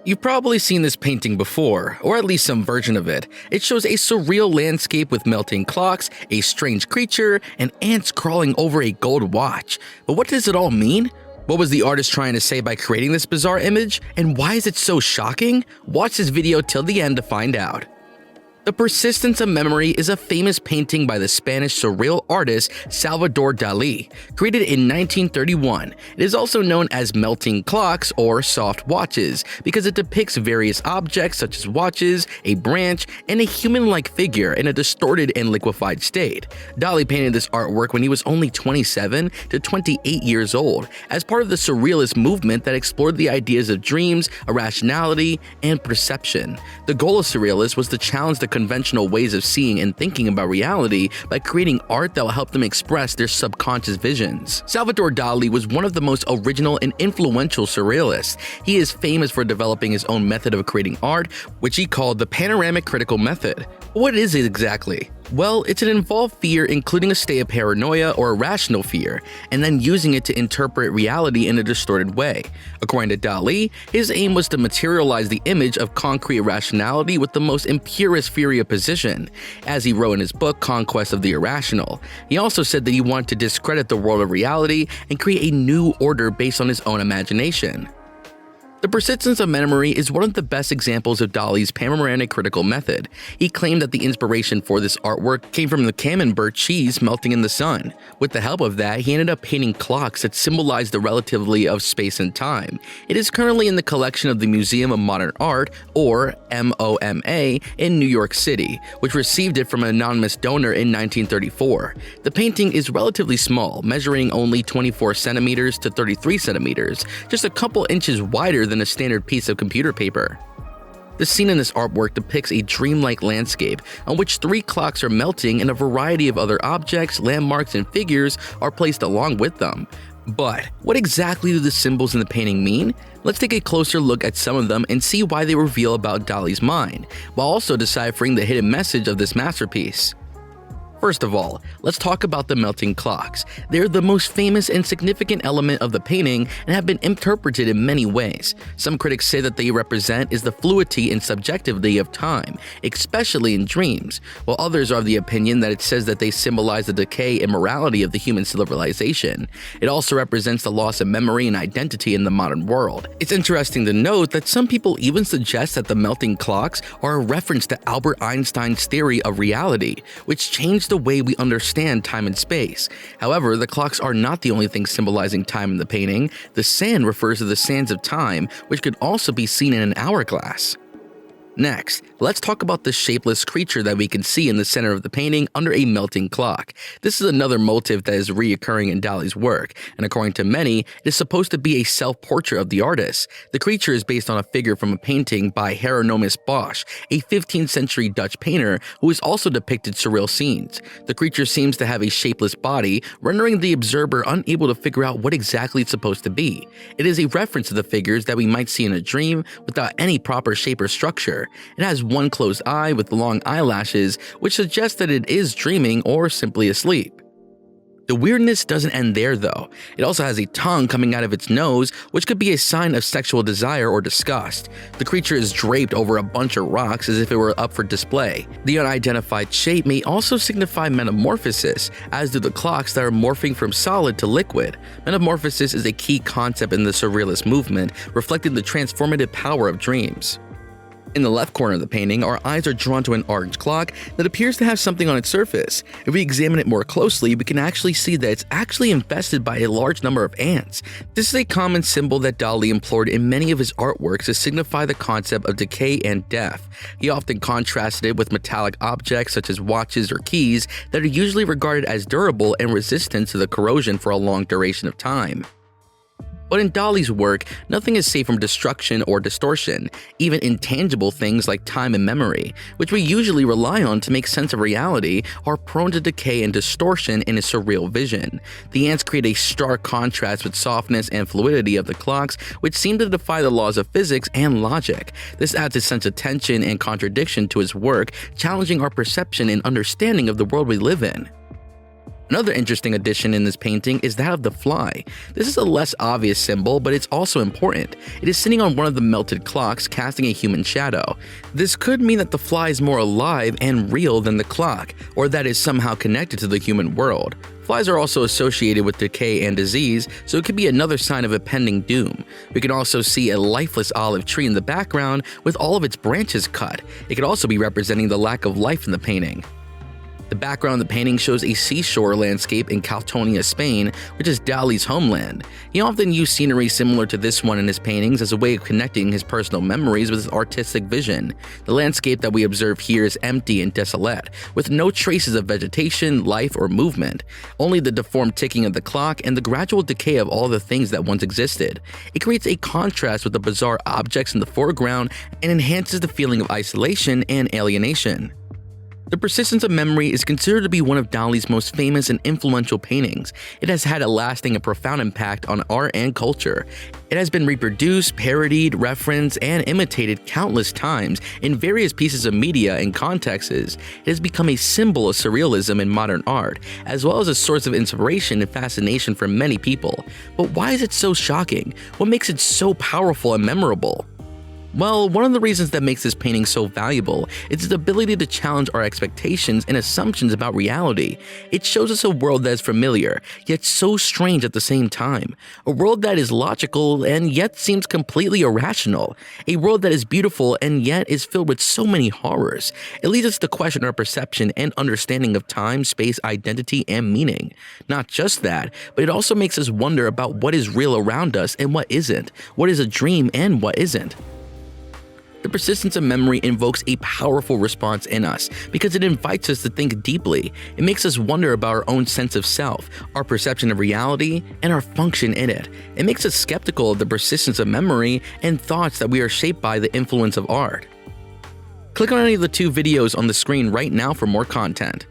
You've probably seen this painting before, or at least some version of it. It shows a surreal landscape with melting clocks, a strange creature, and ants crawling over a gold watch. But what does it all mean? What was the artist trying to say by creating this bizarre image? And why is it so shocking? Watch this video till the end to find out. The Persistence of Memory is a famous painting by the Spanish surreal artist Salvador Dalí, created in 1931. It is also known as melting clocks or soft watches because it depicts various objects such as watches, a branch, and a human-like figure in a distorted and liquefied state. Dalí painted this artwork when he was only 27 to 28 years old, as part of the surrealist movement that explored the ideas of dreams, irrationality, and perception. The goal of surrealists was to challenge the conventional ways of seeing and thinking about reality by creating art that will help them express their subconscious visions. Salvador Dalí was one of the most original and influential surrealists. He is famous for developing his own method of creating art, which he called the panoramic critical method. What is it exactly? Well, it's an involved fear including a state of paranoia or irrational fear, and then using it to interpret reality in a distorted way. According to Dalí, his aim was to materialize the image of concrete irrationality with the most impurest fury of position, as he wrote in his book Conquest of the Irrational. He also said that he wanted to discredit the world of reality and create a new order based on his own imagination. The Persistence of Memory is one of the best examples of Dalí's panoramic critical method. He claimed that the inspiration for this artwork came from the camembert cheese melting in the sun. With the help of that, he ended up painting clocks that symbolize the relativity of space and time. It is currently in the collection of the Museum of Modern Art, or MoMA, in New York City, which received it from an anonymous donor in 1934. The painting is relatively small, measuring only 24 centimeters to 33 centimeters, just a couple inches wider than a standard piece of computer paper. The scene in this artwork depicts a dreamlike landscape on which 3 clocks are melting and a variety of other objects, landmarks, and figures are placed along with them. But what exactly do the symbols in the painting mean? Let's take a closer look at some of them and see why they reveal about Dalí's mind, while also deciphering the hidden message of this masterpiece. First of all, let's talk about the melting clocks. They're the most famous and significant element of the painting and have been interpreted in many ways. Some critics say that they represent is the fluidity and subjectivity of time, especially in dreams, while others are of the opinion that it says that they symbolize the decay and morality of the human civilization. It also represents the loss of memory and identity in the modern world. It's interesting to note that some people even suggest that the melting clocks are a reference to Albert Einstein's theory of reality, which changed the way we understand time and space. However, the clocks are not the only thing symbolizing time in the painting. The sand refers to the sands of time, which could also be seen in an hourglass. Next, let's talk about the shapeless creature that we can see in the center of the painting under a melting clock. This is another motif that is reoccurring in Dalí's work, and according to many, it is supposed to be a self-portrait of the artist. The creature is based on a figure from a painting by Hieronymus Bosch, a 15th century Dutch painter who has also depicted surreal scenes. The creature seems to have a shapeless body, rendering the observer unable to figure out what exactly it's supposed to be. It is a reference to the figures that we might see in a dream without any proper shape or structure. It has one closed eye with long eyelashes, which suggests that it is dreaming or simply asleep. The weirdness doesn't end there though. It also has a tongue coming out of its nose, which could be a sign of sexual desire or disgust. The creature is draped over a bunch of rocks as if it were up for display. The unidentified shape may also signify metamorphosis, as do the clocks that are morphing from solid to liquid. Metamorphosis is a key concept in the surrealist movement, reflecting the transformative power of dreams. In the left corner of the painting, our eyes are drawn to an orange clock that appears to have something on its surface. If we examine it more closely, we can actually see that it's actually infested by a large number of ants. This is a common symbol that Dalí employed in many of his artworks to signify the concept of decay and death. He often contrasted it with metallic objects such as watches or keys that are usually regarded as durable and resistant to the corrosion for a long duration of time. But in Dalí's work, nothing is safe from destruction or distortion. Even intangible things like time and memory, which we usually rely on to make sense of reality, are prone to decay and distortion in a surreal vision. The ants create a stark contrast with softness and fluidity of the clocks, which seem to defy the laws of physics and logic. This adds a sense of tension and contradiction to his work, challenging our perception and understanding of the world we live in. Another interesting addition in this painting is that of the fly. This is a less obvious symbol, but it's also important. It is sitting on one of the melted clocks, casting a human shadow. This could mean that the fly is more alive and real than the clock, or that is somehow connected to the human world. Flies are also associated with decay and disease, so it could be another sign of a pending doom. We can also see a lifeless olive tree in the background with all of its branches cut. It could also be representing the lack of life in the painting. The background of the painting shows a seashore landscape in Catalonia, Spain, which is Dali's homeland. He often used scenery similar to this one in his paintings as a way of connecting his personal memories with his artistic vision. The landscape that we observe here is empty and desolate, with no traces of vegetation, life, or movement. Only the deformed ticking of the clock and the gradual decay of all the things that once existed. It creates a contrast with the bizarre objects in the foreground and enhances the feeling of isolation and alienation. The Persistence of Memory is considered to be one of Dali's most famous and influential paintings. It has had a lasting and profound impact on art and culture. It has been reproduced, parodied, referenced, and imitated countless times in various pieces of media and contexts. It has become a symbol of surrealism in modern art, as well as a source of inspiration and fascination for many people. But why is it so shocking? What makes it so powerful and memorable? Well, one of the reasons that makes this painting so valuable is its ability to challenge our expectations and assumptions about reality. It shows us a world that is familiar, yet so strange at the same time. A world that is logical and yet seems completely irrational. A world that is beautiful and yet is filled with so many horrors. It leads us to question our perception and understanding of time, space, identity, and meaning. Not just that, but it also makes us wonder about what is real around us and what isn't, what is a dream and what isn't. The Persistence of Memory invokes a powerful response in us because it invites us to think deeply. It makes us wonder about our own sense of self, our perception of reality, and our function in it. It makes us skeptical of the persistence of memory and thoughts that we are shaped by the influence of art. Click on any of the two videos on the screen right now for more content.